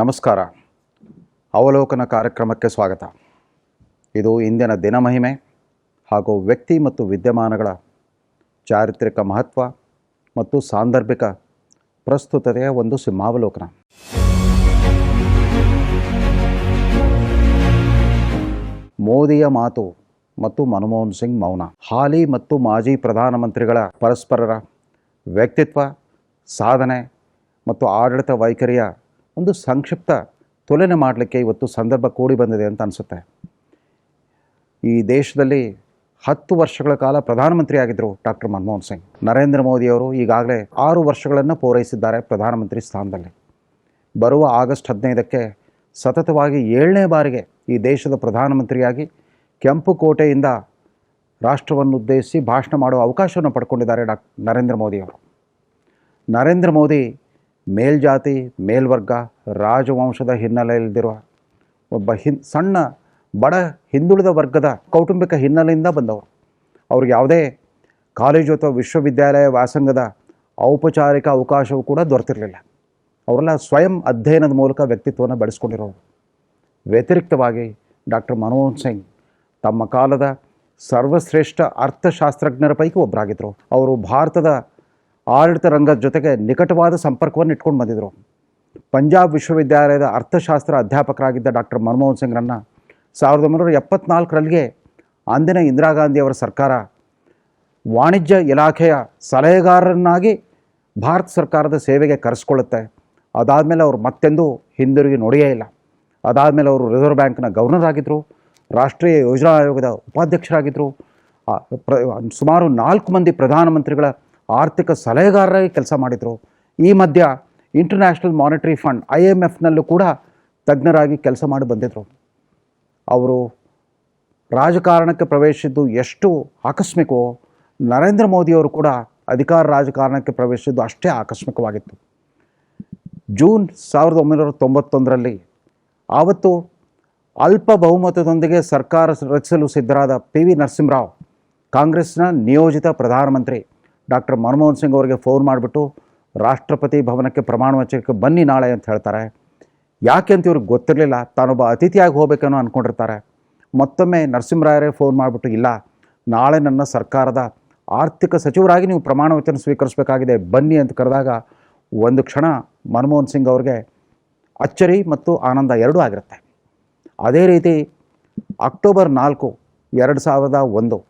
ನಮಸ್ಕಾರ. ಅವಲೋಕನ ಕಾರ್ಯಕ್ರಮಕ್ಕೆ ಸ್ವಾಗತ. ಇದು ಇಂದಿನ ದಿನಮಹಿಮೆ ಹಾಗೂ ವ್ಯಕ್ತಿ ಮತ್ತು ವಿದ್ಯಮಾನಗಳ ಚಾರಿತ್ರಿಕ ಮಹತ್ವ ಮತ್ತು ಸಾಂದರ್ಭಿಕ ಪ್ರಸ್ತುತತೆಯ ಒಂದು ಸಿಂಹಾವಲೋಕನ. ಮೋದಿಯ ಮಾತು ಮತ್ತು ಮನಮೋಹನ್ ಸಿಂಗ್ ಮೌನ. ಹಾಲಿ ಮತ್ತು ಮಾಜಿ ಪ್ರಧಾನಮಂತ್ರಿಗಳ ಪರಸ್ಪರರ ವ್ಯಕ್ತಿತ್ವ, ಸಾಧನೆ ಮತ್ತು ಆಡಳಿತ ವೈಖರಿಯ ಒಂದು ಸಂಕ್ಷಿಪ್ತ ತುಲನೆ ಮಾಡಲಿಕ್ಕೆ ಇವತ್ತು ಸಂದರ್ಭ ಕೂಡಿ ಬಂದಿದೆ ಅಂತ ಅನಿಸುತ್ತೆ. ಈ ದೇಶದಲ್ಲಿ 10 ವರ್ಷಗಳ ಕಾಲ ಪ್ರಧಾನಮಂತ್ರಿ ಆಗಿದ್ದರು ಡಾಕ್ಟರ್ ಮನಮೋಹನ್ ಸಿಂಗ್. ನರೇಂದ್ರ ಮೋದಿಯವರು ಈಗಾಗಲೇ 6 ವರ್ಷಗಳನ್ನು ಪೂರೈಸಿದ್ದಾರೆ ಪ್ರಧಾನಮಂತ್ರಿ ಸ್ಥಾನದಲ್ಲಿ. ಬರುವ ಆಗಸ್ಟ್ 15ಕ್ಕೆ ಸತತವಾಗಿ 7ನೇ ಬಾರಿಗೆ ಈ ದೇಶದ ಪ್ರಧಾನಮಂತ್ರಿಯಾಗಿ ಕೆಂಪುಕೋಟೆಯಿಂದ ರಾಷ್ಟ್ರವನ್ನುದ್ದೇಶಿಸಿ ಭಾಷಣ ಮಾಡುವ ಅವಕಾಶವನ್ನು ಪಡ್ಕೊಂಡಿದ್ದಾರೆ ನರೇಂದ್ರ ಮೋದಿಯವರು. ನರೇಂದ್ರ ಮೋದಿ ಮೇಲ್ಜಾತಿ, ಮೇಲ್ವರ್ಗ, ರಾಜವಂಶದ ಹಿನ್ನೆಲೆಯಲ್ಲಿರುವ ಒಬ್ಬ ಸಣ್ಣ ಬಡ ಹಿಂದುಳಿದ ವರ್ಗದ ಕೌಟುಂಬಿಕ ಹಿನ್ನೆಲೆಯಿಂದ ಬಂದವರು. ಅವ್ರಿಗೆ ಯಾವುದೇ ಕಾಲೇಜು ಅಥವಾ ವಿಶ್ವವಿದ್ಯಾಲಯ ವ್ಯಾಸಂಗದ ಔಪಚಾರಿಕ ಅವಕಾಶವೂ ಕೂಡ ದೊರೆತಿರಲಿಲ್ಲ. ಅವರೆಲ್ಲ ಸ್ವಯಂ ಅಧ್ಯಯನದ ಮೂಲಕ ವ್ಯಕ್ತಿತ್ವವನ್ನು ಬೆಳೆಸ್ಕೊಂಡಿರೋರು. ವ್ಯತಿರಿಕ್ತವಾಗಿ ಡಾಕ್ಟರ್ ಮನಮೋಹನ್ ಸಿಂಗ್ ತಮ್ಮ ಕಾಲದ ಸರ್ವಶ್ರೇಷ್ಠ ಅರ್ಥಶಾಸ್ತ್ರಜ್ಞರ ಪೈಕಿ ಒಬ್ಬರಾಗಿದ್ದರು. ಅವರು ಭಾರತದ ಆಡಳಿತ ರಂಗದ ಜೊತೆಗೆ ನಿಕಟವಾದ ಸಂಪರ್ಕವನ್ನು ಇಟ್ಕೊಂಡು ಬಂದಿದ್ದರು. ಪಂಜಾಬ್ ವಿಶ್ವವಿದ್ಯಾಲಯದ ಅರ್ಥಶಾಸ್ತ್ರ ಅಧ್ಯಾಪಕರಾಗಿದ್ದ ಡಾಕ್ಟರ್ ಮನಮೋಹನ್ ಸಿಂಗ್ರನ್ನು 1974ರಲ್ಲಿ ಅಂದಿನ ಇಂದಿರಾ ಗಾಂಧಿಯವರ ಸರ್ಕಾರ ವಾಣಿಜ್ಯ ಇಲಾಖೆಯ ಸಲಹೆಗಾರರನ್ನಾಗಿ ಭಾರತ ಸರ್ಕಾರದ ಸೇವೆಗೆ ಕರೆಸ್ಕೊಳ್ಳುತ್ತೆ. ಅದಾದಮೇಲೆ ಅವರು ಮತ್ತೆಂದೂ ಹಿಂದಿರುಗಿ ನೋಡಿಯೇ ಇಲ್ಲ. ಅದಾದಮೇಲೆ ಅವರು ರಿಸರ್ವ್ ಬ್ಯಾಂಕ್ನ ಗವರ್ನರ್ ಆಗಿದ್ದರು, ರಾಷ್ಟ್ರೀಯ ಯೋಜನಾ ಆಯೋಗದ ಉಪಾಧ್ಯಕ್ಷರಾಗಿದ್ದರು, ಸುಮಾರು 4 ಮಂದಿ ಪ್ರಧಾನಮಂತ್ರಿಗಳ ಆರ್ಥಿಕ ಸಲಹೆಗಾರರಾಗಿ ಕೆಲಸ ಮಾಡಿದರು. ಈ ಮಧ್ಯ ಇಂಟರ್ನ್ಯಾಷನಲ್ ಮಾನಿಟರಿ ಫಂಡ್ IMFನಲ್ಲೂ ಕೂಡ ತಜ್ಞರಾಗಿ ಕೆಲಸ ಮಾಡಿ ಬಂದಿದ್ದರು. ಅವರು ರಾಜಕಾರಣಕ್ಕೆ ಪ್ರವೇಶಿಸಿದ್ದು ಎಷ್ಟು ಆಕಸ್ಮಿಕವೋ, ನರೇಂದ್ರ ಮೋದಿಯವರು ಕೂಡ ಅಧಿಕಾರ ರಾಜಕಾರಣಕ್ಕೆ ಪ್ರವೇಶಿಸಿದ್ದು ಅಷ್ಟೇ ಆಕಸ್ಮಿಕವಾಗಿತ್ತು. ಜೂನ್ 1991ರಲ್ಲಿ ಆವತ್ತು ಅಲ್ಪ ಬಹುಮತದೊಂದಿಗೆ ಸರ್ಕಾರ ರಚಿಸಲು ಸಿದ್ಧರಾದ PV ನರಸಿಂಹರಾವ್ ಕಾಂಗ್ರೆಸ್ನ ನಿಯೋಜಿತ ಪ್ರಧಾನಮಂತ್ರಿ ಡಾಕ್ಟರ್ ಮನಮೋಹನ್ ಸಿಂಗ್ ಅವರಿಗೆ ಫೋನ್ ಮಾಡಿಬಿಟ್ಟು ರಾಷ್ಟ್ರಪತಿ ಭವನಕ್ಕೆ ಪ್ರಮಾಣ ವಚನಕ್ಕೆ ಬನ್ನಿ ನಾಳೆ ಅಂತ ಹೇಳ್ತಾರೆ. ಯಾಕೆ ಅಂತ ಇವ್ರಿಗೆ ಗೊತ್ತಿರಲಿಲ್ಲ. ತಾನೊಬ್ಬ ಅತಿಥಿಯಾಗಿ ಹೋಗಬೇಕನ್ನೋ ಅಂದ್ಕೊಂಡಿರ್ತಾರೆ. ಮತ್ತೊಮ್ಮೆ ನರಸಿಂಹರಾಯರೇ ಫೋನ್ ಮಾಡಿಬಿಟ್ಟು, ಇಲ್ಲ, ನಾಳೆ ನನ್ನ ಸರ್ಕಾರದ ಆರ್ಥಿಕ ಸಚಿವರಾಗಿ ನೀವು ಪ್ರಮಾಣ ವಚನ ಸ್ವೀಕರಿಸಬೇಕಾಗಿದೆ, ಬನ್ನಿ ಅಂತ ಕರೆದಾಗ ಒಂದು ಕ್ಷಣ ಮನಮೋಹನ್ ಸಿಂಗ್ ಅವ್ರಿಗೆ ಅಚ್ಚರಿ ಮತ್ತು ಆನಂದ ಎರಡೂ ಆಗಿರುತ್ತೆ. ಅದೇ ರೀತಿ ಅಕ್ಟೋಬರ್ 4, 2001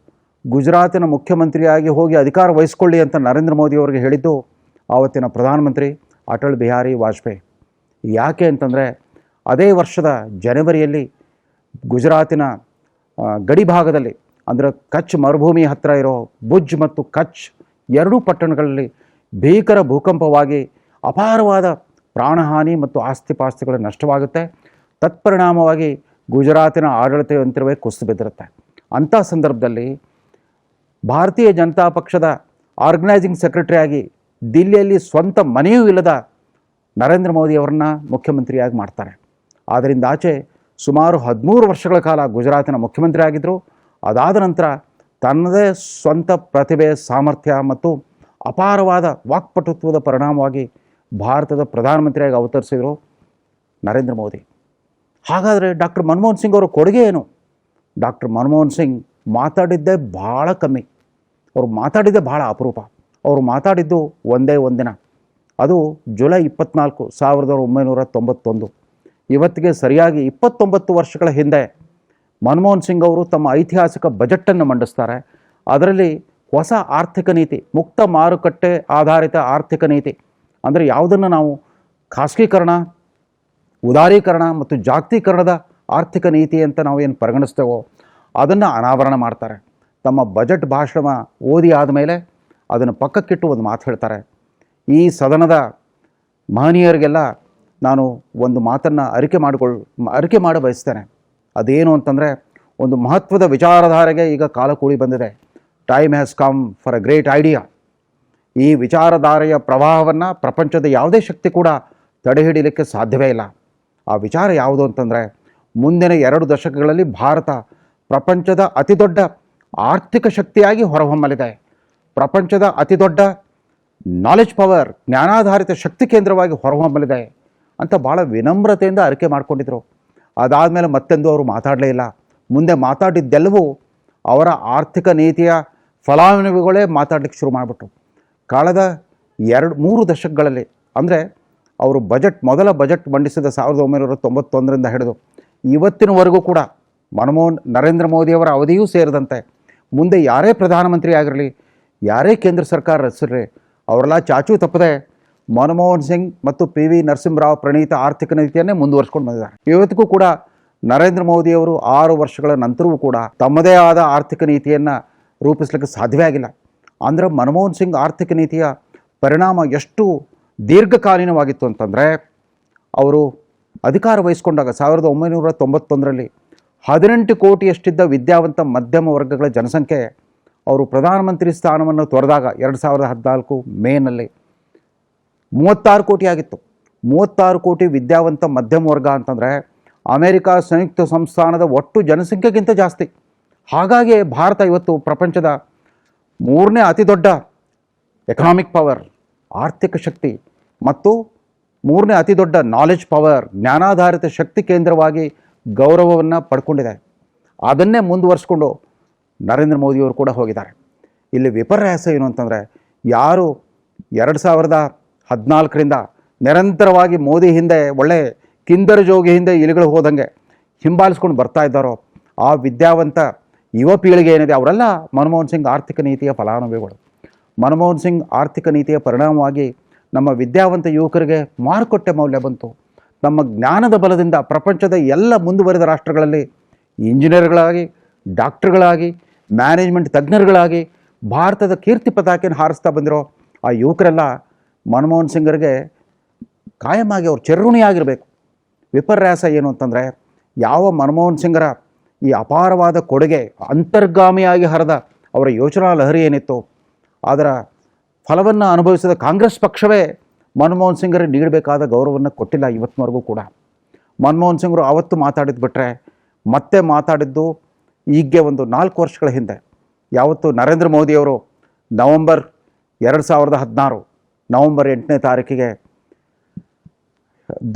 ಗುಜರಾತಿನ ಮುಖ್ಯಮಂತ್ರಿಯಾಗಿ ಹೋಗಿ ಅಧಿಕಾರ ವಹಿಸ್ಕೊಳ್ಳಿ ಅಂತ ನರೇಂದ್ರ ಮೋದಿ ಅವರಿಗೆ ಹೇಳಿದ್ದು ಆವತ್ತಿನ ಪ್ರಧಾನಮಂತ್ರಿ ಅಟಲ್ ಬಿಹಾರಿ ವಾಜಪೇಯಿ. ಯಾಕೆ ಅಂತಂದರೆ ಅದೇ ವರ್ಷದ ಜನವರಿಯಲ್ಲಿ ಗುಜರಾತಿನ ಗಡಿ ಭಾಗದಲ್ಲಿ, ಅಂದರೆ ಕಚ್ ಮರುಭೂಮಿ ಹತ್ತಿರ ಇರೋ ಭುಜ್ ಮತ್ತು ಕಚ್ ಎರಡೂ ಪಟ್ಟಣಗಳಲ್ಲಿ ಭೀಕರ ಭೂಕಂಪವಾಗಿ ಅಪಾರವಾದ ಪ್ರಾಣಹಾನಿ ಮತ್ತು ಆಸ್ತಿಪಾಸ್ತಿಗಳು ನಷ್ಟವಾಗುತ್ತೆ. ತತ್ಪರಿಣಾಮವಾಗಿ ಗುಜರಾತಿನ ಆಡಳಿತ ಯಂತ್ರವೇ ಕುಸಿದು ಬಿದ್ದಿರುತ್ತೆ. ಅಂಥ ಸಂದರ್ಭದಲ್ಲಿ ಭಾರತೀಯ ಜನತಾ ಪಕ್ಷದ ಆರ್ಗನೈಸಿಂಗ್ ಸೆಕ್ರೆಟರಿಯಾಗಿ ದಿಲ್ಲಿಯಲ್ಲಿ ಸ್ವಂತ ಮನೆಯೂ ಇಲ್ಲದ ನರೇಂದ್ರ ಮೋದಿಯವರನ್ನ ಮುಖ್ಯಮಂತ್ರಿಯಾಗಿ ಮಾಡ್ತಾರೆ. ಆದ್ದರಿಂದ ಆಚೆ ಸುಮಾರು 13 ವರ್ಷಗಳ ಕಾಲ ಗುಜರಾತಿನ ಮುಖ್ಯಮಂತ್ರಿ ಆಗಿದ್ದರು. ಅದಾದ ನಂತರ ತನ್ನದೇ ಸ್ವಂತ ಪ್ರತಿಭೆ, ಸಾಮರ್ಥ್ಯ ಮತ್ತು ಅಪಾರವಾದ ವಾಕ್ಪಟುತ್ವದ ಪರಿಣಾಮವಾಗಿ ಭಾರತದ ಪ್ರಧಾನಮಂತ್ರಿಯಾಗಿ ಅವತರಿಸಿದರು ನರೇಂದ್ರ ಮೋದಿ. ಹಾಗಾದರೆ ಡಾಕ್ಟರ್ ಮನಮೋಹನ್ ಸಿಂಗ್ ಅವರ ಕೊಡುಗೆ ಏನು? ಡಾಕ್ಟರ್ ಮನಮೋಹನ್ ಸಿಂಗ್ ಮಾತಾಡಿದ್ದೇ ಭಾಳ ಕಮ್ಮಿ, ಅವರು ಮಾತಾಡಿದ್ದೇ ಭಾಳ ಅಪರೂಪ. ಅವರು ಮಾತಾಡಿದ್ದು ಒಂದೇ ಒಂದಿನ, ಅದು ಜುಲೈ 24, 1991. ಇವತ್ತಿಗೆ ಸರಿಯಾಗಿ 29 ವರ್ಷಗಳ ಹಿಂದೆ ಮನಮೋಹನ್ ಸಿಂಗ್ ಅವರು ತಮ್ಮ ಐತಿಹಾಸಿಕ ಬಜೆಟನ್ನು ಮಂಡಿಸ್ತಾರೆ. ಅದರಲ್ಲಿ ಹೊಸ ಆರ್ಥಿಕ ನೀತಿ, ಮುಕ್ತ ಮಾರುಕಟ್ಟೆ ಆಧಾರಿತ ಆರ್ಥಿಕ ನೀತಿ, ಅಂದರೆ ಯಾವುದನ್ನು ನಾವು ಖಾಸಗೀಕರಣ, ಉದಾರೀಕರಣ ಮತ್ತು ಜಾಗತೀಕರಣದ ಆರ್ಥಿಕ ನೀತಿ ಅಂತ ನಾವು ಏನು ಪರಿಗಣಿಸ್ತೇವೋ ಅದನ್ನು ಅನಾವರಣ ಮಾಡ್ತಾರೆ. ತಮ್ಮ ಬಜೆಟ್ ಭಾಷಣ ಓದಿ ಆದಮೇಲೆ ಅದನ್ನು ಪಕ್ಕಕ್ಕಿಟ್ಟು ಒಂದು ಮಾತು ಹೇಳ್ತಾರೆ. ಈ ಸದನದ ಮಹನೀಯರಿಗೆಲ್ಲ ನಾನು ಒಂದು ಮಾತನ್ನು ಅರಿಕೆ ಮಾಡ ಬಯಸ್ತೇನೆ. ಅದೇನು ಅಂತಂದರೆ, ಒಂದು ಮಹತ್ವದ ವಿಚಾರಧಾರೆಗೆ ಈಗ ಕಾಲ ಕೂಡಿ ಬಂದಿದೆ. Time has come for a great idea. ಈ ವಿಚಾರಧಾರೆಯ ಪ್ರವಾಹವನ್ನು ಪ್ರಪಂಚದ ಯಾವುದೇ ಶಕ್ತಿ ಕೂಡ ತಡೆ ಹಿಡಿಯಲಿಕ್ಕೆ ಸಾಧ್ಯವೇ ಇಲ್ಲ. ಆ ವಿಚಾರ ಯಾವುದು ಅಂತಂದರೆ, ಮುಂದಿನ 2 ದಶಕಗಳಲ್ಲಿ ಭಾರತ ಪ್ರಪಂಚದ ಅತಿದೊಡ್ಡ ಆರ್ಥಿಕ ಶಕ್ತಿಯಾಗಿ ಹೊರಹೊಮ್ಮಲಿದೆ. ಪ್ರಪಂಚದ ಅತಿದೊಡ್ಡ ನಾಲೆಜ್ ಪವರ್, ಜ್ಞಾನಾಧಾರಿತ ಶಕ್ತಿ ಕೇಂದ್ರವಾಗಿ ಹೊರಹೊಮ್ಮಲಿದೆ ಅಂತ ಭಾಳ ವಿನಮ್ರತೆಯಿಂದ ಅರಿಕೆ ಮಾಡ್ಕೊಂಡಿದ್ರು. ಅದಾದಮೇಲೆ ಮತ್ತೆಂದು ಅವರು ಮಾತಾಡಲೇ ಇಲ್ಲ. ಮುಂದೆ ಮಾತಾಡಿದ್ದೆಲ್ಲವೂ ಅವರ ಆರ್ಥಿಕ ನೀತಿಯ ಫಲಾನುಭವಿಗಳೇ ಮಾತಾಡಲಿಕ್ಕೆ ಶುರು ಮಾಡಿಬಿಟ್ರು. ಕಳೆದ 2-3 ದಶಕಗಳಲ್ಲಿ, ಅಂದರೆ ಅವರು ಮೊದಲ ಬಜೆಟ್ ಮಂಡಿಸಿದ 1991ರಿಂದ ಹಿಡಿದು ಇವತ್ತಿನವರೆಗೂ ಕೂಡ ನರೇಂದ್ರ ಮೋದಿಯವರ ಅವಧಿಯೂ ಸೇರಿದಂತೆ ಮುಂದೆ ಯಾರೇ ಪ್ರಧಾನಮಂತ್ರಿ ಆಗಿರಲಿ, ಯಾರೇ ಕೇಂದ್ರ ಸರ್ಕಾರ ರಚಿಸಿರಲಿ, ಅವರೆಲ್ಲ ಚಾಚೂ ತಪ್ಪದೆ ಮನಮೋಹನ್ ಸಿಂಗ್ ಮತ್ತು PV ನರಸಿಂಹರಾವ್ ಪ್ರಣೀತ ಆರ್ಥಿಕ ನೀತಿಯನ್ನೇ ಮುಂದುವರಿಸ್ಕೊಂಡು ಬಂದಿದ್ದಾರೆ. ಇವತ್ತಿಗೂ ಕೂಡ ನರೇಂದ್ರ ಮೋದಿಯವರು 6 ವರ್ಷಗಳ ನಂತರವೂ ಕೂಡ ತಮ್ಮದೇ ಆದ ಆರ್ಥಿಕ ನೀತಿಯನ್ನು ರೂಪಿಸಲಿಕ್ಕೆ ಸಾಧ್ಯವೇ ಆಗಿಲ್ಲ. ಅಂದರೆ ಮನಮೋಹನ್ ಸಿಂಗ್ ಆರ್ಥಿಕ ನೀತಿಯ ಪರಿಣಾಮ ಎಷ್ಟು ದೀರ್ಘಕಾಲೀನವಾಗಿತ್ತು ಅಂತಂದರೆ, ಅವರು ಅಧಿಕಾರ ವಹಿಸ್ಕೊಂಡಾಗ 1991ರಲ್ಲಿ 18 ಕೋಟಿಯಷ್ಟಿದ್ದ ವಿದ್ಯಾವಂತ ಮಧ್ಯಮ ವರ್ಗಗಳ ಜನಸಂಖ್ಯೆ ಅವರು ಪ್ರಧಾನಮಂತ್ರಿ ಸ್ಥಾನವನ್ನು ತೊರೆದಾಗ 2014 ಮೇನಲ್ಲಿ 36 ಕೋಟಿ ಆಗಿತ್ತು. 36 ಕೋಟಿ ವಿದ್ಯಾವಂತ ಮಧ್ಯಮ ವರ್ಗ ಅಂತಂದರೆ ಅಮೆರಿಕ ಸಂಯುಕ್ತ ಸಂಸ್ಥಾನದ ಒಟ್ಟು ಜನಸಂಖ್ಯೆಗಿಂತ ಜಾಸ್ತಿ. ಹಾಗಾಗಿ ಭಾರತ ಇವತ್ತು ಪ್ರಪಂಚದ 3ನೇ ಅತಿ ದೊಡ್ಡ ಎಕನಾಮಿಕ್ ಪವರ್, ಆರ್ಥಿಕ ಶಕ್ತಿ, ಮತ್ತು 3ನೇ ಅತಿ ದೊಡ್ಡ ನಾಲೆಜ್ ಪವರ್, ಜ್ಞಾನಾಧಾರಿತ ಶಕ್ತಿ ಕೇಂದ್ರವಾಗಿ ಗೌರವವನ್ನು ಪಡ್ಕೊಂಡಿದೆ. ಅದನ್ನೇ ಮುಂದುವರಿಸ್ಕೊಂಡು ನರೇಂದ್ರ ಮೋದಿಯವರು ಕೂಡ ಹೋಗಿದ್ದಾರೆ. ಇಲ್ಲಿ ವಿಪರ್ಯಾಸ ಏನು ಅಂತಂದರೆ, ಯಾರು 2014ರಿಂದ ನಿರಂತರವಾಗಿ ಮೋದಿ ಹಿಂದೆ ಒಳ್ಳೆ ಕಿಂದರ ಜೋಗಿ ಹಿಂದೆ ಇಲಿಗಳು ಹೋದಂಗೆ ಹಿಂಬಾಲಿಸ್ಕೊಂಡು ಬರ್ತಾ ಇದ್ದಾರೋ ಆ ವಿದ್ಯಾವಂತ ಯುವ ಪೀಳಿಗೆ ಏನಿದೆ ಅವರೆಲ್ಲ ಮನಮೋಹನ್ ಸಿಂಗ್ ಆರ್ಥಿಕ ನೀತಿಯ ಫಲಾನುಭವಿಗಳು. ಮನಮೋಹನ್ ಸಿಂಗ್ ಆರ್ಥಿಕ ನೀತಿಯ ಪರಿಣಾಮವಾಗಿ ನಮ್ಮ ವಿದ್ಯಾವಂತ ಯುವಕರಿಗೆ ಮಾರುಕಟ್ಟೆ ಮೌಲ್ಯ ಬಂತು. ನಮ್ಮ ಜ್ಞಾನದ ಬಲದಿಂದ ಪ್ರಪಂಚದ ಎಲ್ಲ ಮುಂದುವರಿದ ರಾಷ್ಟ್ರಗಳಲ್ಲಿ ಇಂಜಿನಿಯರ್ಗಳಾಗಿ, ಡಾಕ್ಟರ್ಗಳಾಗಿ, ಮ್ಯಾನೇಜ್ಮೆಂಟ್ ತಜ್ಞರುಗಳಾಗಿ ಭಾರತದ ಕೀರ್ತಿ ಪತಾಕೆಯನ್ನು ಹಾರಿಸ್ತಾ ಬಂದಿರೋ ಆ ಯುವಕರೆಲ್ಲ ಮನಮೋಹನ್ ಸಿಂಗರಿಗೆ ಕಾಯಮಾಗಿ ಅವ್ರು ಚಿರಋಣಿಯಾಗಿರಬೇಕು. ವಿಪರ್ಯಾಸ ಏನು ಅಂತಂದರೆ, ಯಾವ ಮನಮೋಹನ್ ಸಿಂಗರ ಈ ಅಪಾರವಾದ ಕೊಡುಗೆ ಅಂತರ್ಗಾಮಿಯಾಗಿ ಹರಿದ ಅವರ ಯೋಚನಾ ಲಹರಿ ಏನಿತ್ತು, ಅದರ ಫಲವನ್ನು ಅನುಭವಿಸಿದ ಕಾಂಗ್ರೆಸ್ ಪಕ್ಷವೇ ಮನಮೋಹನ್ ಸಿಂಗರಿಗೆ ನೀಡಬೇಕಾದ ಗೌರವವನ್ನು ಕೊಟ್ಟಿಲ್ಲ ಇವತ್ತಿನವರೆಗೂ ಕೂಡ. ಮನಮೋಹನ್ ಸಿಂಗರು ಆವತ್ತು ಮಾತಾಡಿದ್ದು ಬಿಟ್ಟರೆ ಮತ್ತೆ ಮಾತಾಡಿದ್ದು ಈಗ್ಗೆ ಒಂದು 4 ವರ್ಷಗಳ ಹಿಂದೆ, ಯಾವತ್ತು ನರೇಂದ್ರ ಮೋದಿಯವರು ನವಂಬರ್ 2016 ನವಂಬರ್ 8ನೇ ತಾರೀಕಿಗೆ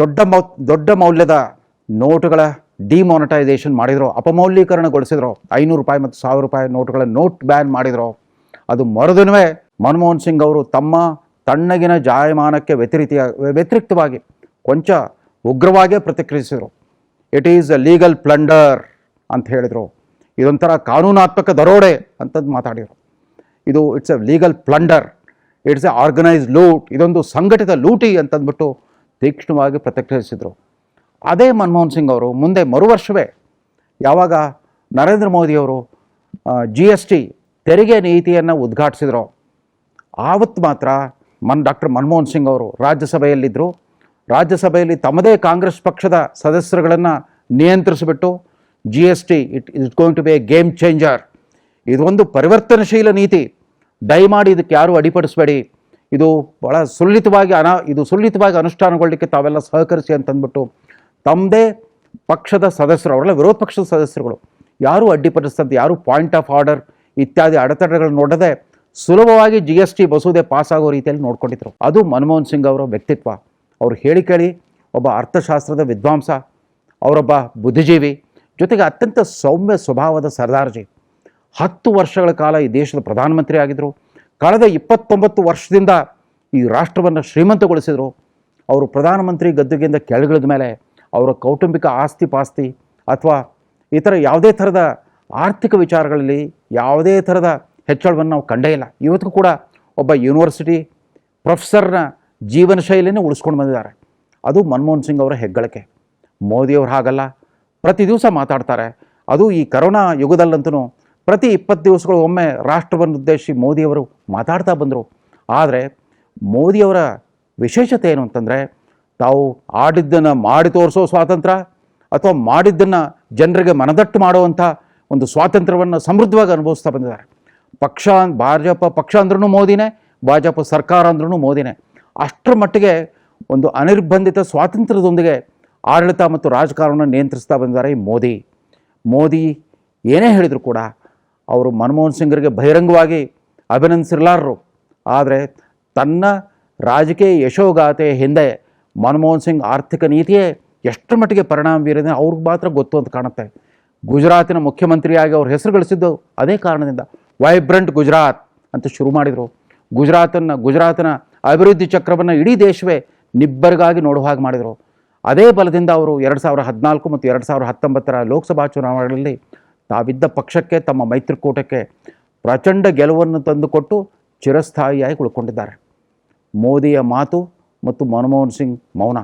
ದೊಡ್ಡ ಮೌಲ್ಯದ ನೋಟುಗಳ ಡಿಮಾನಿಟೈಸೇಷನ್ ಮಾಡಿದ್ರು, ಅಪಮೌಲ್ಯೀಕರಣಗೊಳಿಸಿದ್ರು, 500 ರೂಪಾಯಿ ಮತ್ತು 1000 ರೂಪಾಯಿ ನೋಟುಗಳ ನೋಟ್ ಬ್ಯಾನ್ ಮಾಡಿದ್ರು. ಅದು ಮರುದಿನವೇ ಮನಮೋಹನ್ ಸಿಂಗ್ ಅವರು ತಮ್ಮ ತಣ್ಣಗಿನ ಜಾಯಮಾನಕ್ಕೆ ವ್ಯತಿರಿಕ್ತವಾಗಿ ಕೊಂಚ ಉಗ್ರವಾಗೇ ಪ್ರತಿಕ್ರಿಯಿಸಿದರು. It is a legal plunder ಅಂತ ಹೇಳಿದರು. ಇದೊಂಥರ ಕಾನೂನಾತ್ಮಕ ದರೋಡೆ ಅಂತಂದು ಮಾತಾಡಿದರು. It's A legal plunder, it's A organised loot, ಇದೊಂದು ಸಂಘಟಿತ ಲೂಟಿ ಅಂತಂದ್ಬಿಟ್ಟು ತೀಕ್ಷ್ಣವಾಗಿ ಪ್ರತಿಕ್ರಿಯಿಸಿದರು. ಅದೇ ಮನಮೋಹನ್ ಸಿಂಗ್ ಅವರು ಮುಂದೆ ಮರುವರ್ಷವೇ ಯಾವಾಗ ನರೇಂದ್ರ ಮೋದಿಯವರು GST ತೆರಿಗೆ ನೀತಿಯನ್ನು ಉದ್ಘಾಟಿಸಿದರು, ಆವತ್ತು ಮಾತ್ರ ಡಾಕ್ಟರ್ ಮನಮೋಹನ್ ಸಿಂಗ್ ಅವರು ರಾಜ್ಯಸಭೆಯಲ್ಲಿದ್ದರು. ರಾಜ್ಯಸಭೆಯಲ್ಲಿ ತಮ್ಮದೇ ಕಾಂಗ್ರೆಸ್ ಪಕ್ಷದ ಸದಸ್ಯರುಗಳನ್ನು ನಿಯಂತ್ರಿಸಿಬಿಟ್ಟು GST it going to be a game changer, ಇದೊಂದು ಪರಿವರ್ತನಶೀಲ ನೀತಿ, ದಯಮಾಡಿ ಇದಕ್ಕೆ ಯಾರೂ ಅಡಿಪಡಿಸಬೇಡಿ, ಇದು ಭಾಳ ಸುಲಲಿತವಾಗಿ ಅನುಷ್ಠಾನಗೊಳ್ಳಲಿಕ್ಕೆ ತಾವೆಲ್ಲ ಸಹಕರಿಸಿ ಅಂತಂದ್ಬಿಟ್ಟು ತಮ್ಮದೇ ಪಕ್ಷದ ಸದಸ್ಯರು, ಅವರೆಲ್ಲ ವಿರೋಧ ಪಕ್ಷದ ಸದಸ್ಯರುಗಳು, ಯಾರೂ ಅಡ್ಡಿಪಡಿಸ್ತಂತೆ, ಯಾರೂ ಪಾಯಿಂಟ್ ಆಫ್ ಆರ್ಡರ್ ಇತ್ಯಾದಿ ಅಡೆತಡೆಗಳನ್ನು ನೋಡದೆ ಸುಲಭವಾಗಿ GST ಮಸೂದೆ ಪಾಸಾಗೋ ರೀತಿಯಲ್ಲಿ ನೋಡ್ಕೊಂಡಿದ್ರು. ಅದು ಮನಮೋಹನ್ ಸಿಂಗ್ ಅವರ ವ್ಯಕ್ತಿತ್ವ. ಅವರು ಹೇಳಿ ಕೇಳಿ ಒಬ್ಬ ಅರ್ಥಶಾಸ್ತ್ರದ ವಿದ್ವಾಂಸ, ಅವರೊಬ್ಬ ಬುದ್ಧಿಜೀವಿ, ಜೊತೆಗೆ ಅತ್ಯಂತ ಸೌಮ್ಯ ಸ್ವಭಾವದ ಸರ್ದಾರ್ಜಿ. 10 ವರ್ಷಗಳ ಕಾಲ ಈ ದೇಶದ ಪ್ರಧಾನಮಂತ್ರಿ ಆಗಿದ್ದರು. ಕಳೆದ 29 ವರ್ಷದಿಂದ ಈ ರಾಷ್ಟ್ರವನ್ನು ಶ್ರೀಮಂತಗೊಳಿಸಿದರು. ಅವರು ಪ್ರಧಾನಮಂತ್ರಿ ಗದ್ದುಗೆಯಿಂದ ಕೆಳಗಿಳಿದ ಮೇಲೆ ಅವರ ಕೌಟುಂಬಿಕ ಆಸ್ತಿ ಪಾಸ್ತಿ ಅಥವಾ ಇತರ ಯಾವುದೇ ಥರದ ಆರ್ಥಿಕ ವಿಚಾರಗಳಲ್ಲಿ ಯಾವುದೇ ಥರದ ಹೆಚ್ಚಳವನ್ನು ನಾವು ಕಂಡೇ ಇಲ್ಲ. ಇವತ್ತಿಗೂ ಕೂಡ ಒಬ್ಬ ಯೂನಿವರ್ಸಿಟಿ ಪ್ರೊಫೆಸರ್ನ ಜೀವನ ಶೈಲಿಯನ್ನು ಉಳಿಸ್ಕೊಂಡು ಬಂದಿದ್ದಾರೆ. ಅದು ಮನಮೋಹನ್ ಸಿಂಗ್ ಅವರ ಹೆಗ್ಗಳಿಕೆ. ಮೋದಿಯವರು ಹಾಗಲ್ಲ, ಪ್ರತಿ ದಿವಸ ಮಾತಾಡ್ತಾರೆ. ಅದು ಈ ಕರೋನಾ ಯುಗದಲ್ಲಂತೂ ಪ್ರತಿ 20 ದಿವಸಗಳು ಒಮ್ಮೆ ರಾಷ್ಟ್ರವನ್ನು ಉದ್ದೇಶಿಸಿ ಮೋದಿಯವರು ಮಾತಾಡ್ತಾ ಬಂದರು. ಆದರೆ ಮೋದಿಯವರ ವಿಶೇಷತೆ ಏನು ಅಂತಂದರೆ, ತಾವು ಆಡಿದ್ದನ್ನು ಮಾಡಿ ತೋರಿಸೋ ಸ್ವಾತಂತ್ರ್ಯ ಅಥವಾ ಮಾಡಿದ್ದನ್ನು ಜನರಿಗೆ ಮನದಟ್ಟು ಮಾಡುವಂಥ ಒಂದು ಸ್ವಾತಂತ್ರ್ಯವನ್ನು ಸಮೃದ್ಧವಾಗಿ ಅನುಭವಿಸ್ತಾ ಬಂದಿದ್ದಾರೆ. ಭಾಜಪ ಪಕ್ಷ ಅಂದ್ರೂ ಮೋದಿನೇ, ಭಾಜಪ ಸರ್ಕಾರ ಅಂದ್ರೂ ಮೋದಿನೇ. ಅಷ್ಟರ ಮಟ್ಟಿಗೆ ಒಂದು ಅನಿರ್ಬಂಧಿತ ಸ್ವಾತಂತ್ರ್ಯದೊಂದಿಗೆ ಆಡಳಿತ ಮತ್ತು ರಾಜಕಾರಣವನ್ನು ನಿಯಂತ್ರಿಸ್ತಾ ಬಂದಿದ್ದಾರೆ ಈ ಮೋದಿ. ಏನೇ ಹೇಳಿದರೂ ಕೂಡ ಅವರು ಮನಮೋಹನ್ ಸಿಂಗರಿಗೆ ಬಹಿರಂಗವಾಗಿ ಅಭಿನಂದಿಸಿರಲಾರರು. ಆದರೆ ತನ್ನ ರಾಜಕೀಯ ಯಶೋಗಾಥೆಯ ಹಿಂದೆ ಮನಮೋಹನ್ ಸಿಂಗ್ ಆರ್ಥಿಕ ನೀತಿಯೇ ಎಷ್ಟರ ಮಟ್ಟಿಗೆ ಪರಿಣಾಮ ಬೀರಿದೆ ಅವ್ರಿಗೆ ಮಾತ್ರ ಗೊತ್ತು ಅಂತ ಕಾಣುತ್ತೆ. ಗುಜರಾತಿನ ಮುಖ್ಯಮಂತ್ರಿಯಾಗಿ ಅವ್ರ ಹೆಸರು ಗಳಿಸಿದ್ದು ಅದೇ ಕಾರಣದಿಂದ. ವೈಬ್ರೆಂಟ್ ಗುಜರಾತ್ ಅಂತ ಶುರು ಮಾಡಿದರು. ಗುಜರಾತಿನ ಅಭಿವೃದ್ಧಿ ಚಕ್ರವನ್ನು ಇಡೀ ದೇಶವೇ ನಿಬ್ಬರಿಗಾಗಿ ನೋಡುವ ಹಾಗೆ ಮಾಡಿದರು. ಅದೇ ಬಲದಿಂದ ಅವರು 2014 ಮತ್ತು 2019 ಲೋಕಸಭಾ ಚುನಾವಣೆಗಳಲ್ಲಿ ತಾವಿದ್ದ ಪಕ್ಷಕ್ಕೆ, ತಮ್ಮ ಮೈತ್ರಿಕೂಟಕ್ಕೆ ಪ್ರಚಂಡ ಗೆಲುವನ್ನು ತಂದುಕೊಟ್ಟು ಚಿರಸ್ಥಾಯಿಯಾಗಿ ಉಳ್ಕೊಂಡಿದ್ದಾರೆ. ಮೋದಿಯ ಮಾತು ಮತ್ತು ಮನಮೋಹನ್ ಸಿಂಗ್ ಮೌನ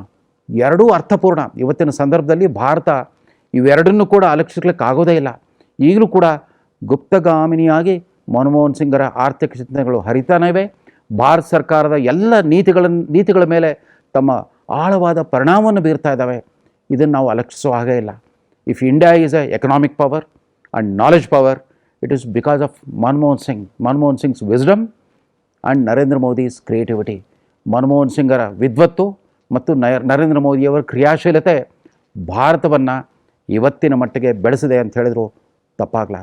ಎರಡೂ ಅರ್ಥಪೂರ್ಣ. ಇವತ್ತಿನ ಸಂದರ್ಭದಲ್ಲಿ ಭಾರತ ಇವೆರಡನ್ನೂ ಕೂಡ ಅಲಕ್ಷಿಸಲಿಕ್ಕಾಗೋದೇ ಇಲ್ಲ. ಈಗಲೂ ಕೂಡ ಗುಪ್ತಗಾಮಿನಿಯಾಗಿ ಮನಮೋಹನ್ ಸಿಂಗರ ಆರ್ಥಿಕ ಚಿಂತನೆಗಳು ಹರಿತಾನೇ ಇವೆ. ಭಾರತ ಸರ್ಕಾರದ ಎಲ್ಲ ನೀತಿಗಳ ಮೇಲೆ ತಮ್ಮ ಆಳವಾದ ಪರಿಣಾಮವನ್ನು ಬೀರ್ತಾ ಇದ್ದಾವೆ. ಇದನ್ನು ನಾವು ಅಲಕ್ಷಿಸೋ ಹಾಗೇ ಇಲ್ಲ. If India is a economic power and knowledge power, it is because of Manmohan Singh's wisdom and Narendra Modi's creativity. Manmohan ಸಿಂಗರ ವಿದ್ವತ್ತು ಮತ್ತು ನರೇಂದ್ರ ಮೋದಿಯವರ ಕ್ರಿಯಾಶೀಲತೆ ಭಾರತವನ್ನು ಇವತ್ತಿನ ಮಟ್ಟಿಗೆ ಬೆಳೆಸಿದೆ ಅಂತ ಹೇಳಿದ್ರು ತಪ್ಪಾಗಲಾರದು.